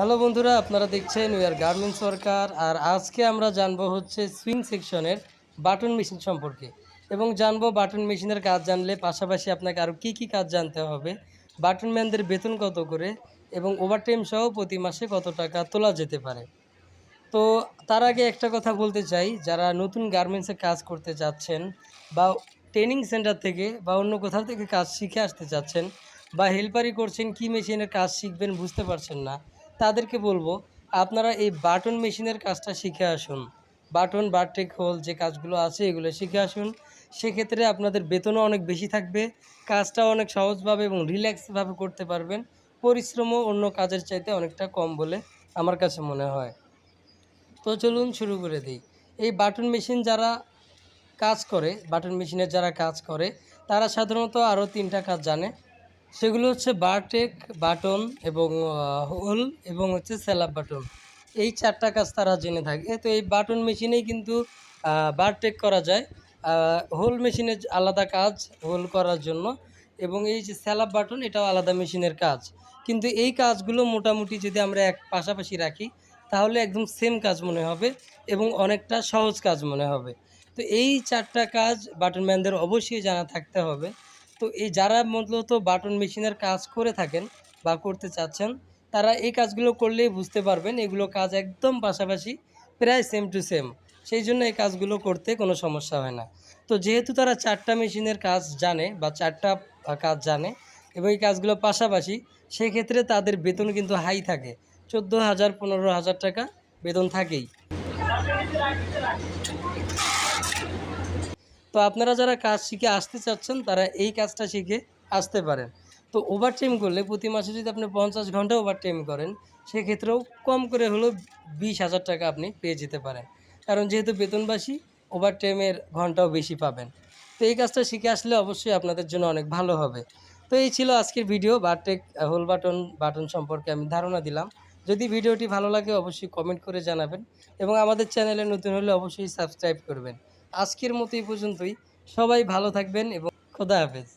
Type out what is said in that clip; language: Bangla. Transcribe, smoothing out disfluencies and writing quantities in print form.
হ্যালো বন্ধুরা, আপনারা দেখছেন উই আর গার্মেন্টস ওয়ার্কার। আর আজকে আমরা জানবো হচ্ছে সুইং সেকশনের বাটন মেশিন সম্পর্কে, এবং জানবো বাটন মেশিনের কাজ জানলে পাশাপাশি আপনাকে আরও কী কী কাজ জানতে হবে, বাটন ম্যানদের বেতন কত করে এবং ওভারটাইম সহ প্রতি মাসে কত টাকা তোলা যেতে পারে। তো তার আগে একটা কথা বলতে চাই, যারা নতুন গার্মেন্টসে কাজ করতে যাচ্ছেন বা ট্রেনিং সেন্টার থেকে বা অন্য কোথাও থেকে কাজ শিখে আসতে চাচ্ছেন বা হেল্পারি করছেন, কি মেশিনের কাজ শিখবেন বুঝতে পারছেন না, তাদেরকে বলবো আপনারা এই বাটন মেশিনের কাজটা শিখে আসুন। বাটন বারটেক হোল যে কাজগুলো আছে এগুলো শিখে আসুন। সেক্ষেত্রে আপনাদের বেতনও অনেক বেশি থাকবে, কাজটাও অনেক সহজভাবে এবং রিল্যাক্সভাবে করতে পারবেন। পরিশ্রমও অন্য কাজের চাইতে অনেকটা কম বলে আমার কাছে মনে হয়। তো চলুন শুরু করে দিই। এই বাটন মেশিন যারা কাজ করে, বাটন মেশিনের যারা কাজ করে তারা সাধারণত আরও 3টা কাজ জানে। সেগুলো হচ্ছে বারটেক, বাটন এবং হোল এবং হচ্ছে সেলাপ বাটন। এই 4টা কাজ তারা জেনে থাকে। তো এই বাটন মেশিনেই কিন্তু বারটেক করা যায়, হোল মেশিনের আলাদা কাজ হোল করার জন্য, এবং এই যে সেলাপ বাটন এটাও আলাদা মেশিনের কাজ। কিন্তু এই কাজগুলো মোটামুটি যদি আমরা এক পাশাপাশি রাখি তাহলে একদম সেম কাজ মনে হবে এবং অনেকটা সহজ কাজ মনে হবে। তো এই 4টা কাজ বাটন ম্যানদের অবশ্যই জানা থাকতে হবে। তো এই যারা মূলত বাটন মেশিনের কাজ করে থাকেন বা করতে চাচ্ছেন, তারা এই কাজগুলো করলেই বুঝতে পারবেন এগুলো কাজ একদম পাশাপাশি, প্রায় সেম টু সেম। সেই জন্য এই কাজগুলো করতে কোনো সমস্যা হয় না। তো যেহেতু তারা 4টা মেশিনের কাজ জানে বা 4টা কাজ জানে এবং এই কাজগুলো পাশাপাশি, সেক্ষেত্রে তাদের বেতন কিন্তু হাই থাকে, 14,000 15,000 টাকা বেতন থাকেই। তো আপনারা যারা কাজ শিখে আসতে চাচ্ছেন তারা এই কাজটা শিখে আসতে পারেন। তো ওভারটাইম করলে প্রতি মাসে যদি আপনি 50 ঘন্টা ওভারটাইম করেন, সেক্ষেত্রেও কম করে হলেও 20,000 টাকা আপনি পেয়ে যেতে পারেন। কারণ যেহেতু বেতনবাসী, ওভারটাইমের ঘন্টাও বেশি পাবেন। তো এই কাজটা শিখে আসলে অবশ্যই আপনাদের জন্য অনেক ভালো হবে। তো এই ছিল আজকের ভিডিও, বারটেক হোল বাটন সম্পর্কে আমি ধারণা দিলাম। যদি ভিডিওটি ভালো লাগে অবশ্যই কমেন্ট করে জানাবেন এবং আমাদের চ্যানেলে নতুন হলে অবশ্যই সাবস্ক্রাইব করবেন। আজকের মতো এই পর্যন্তই। সবাই ভালো থাকবেন এবং খোদা হাফেজ।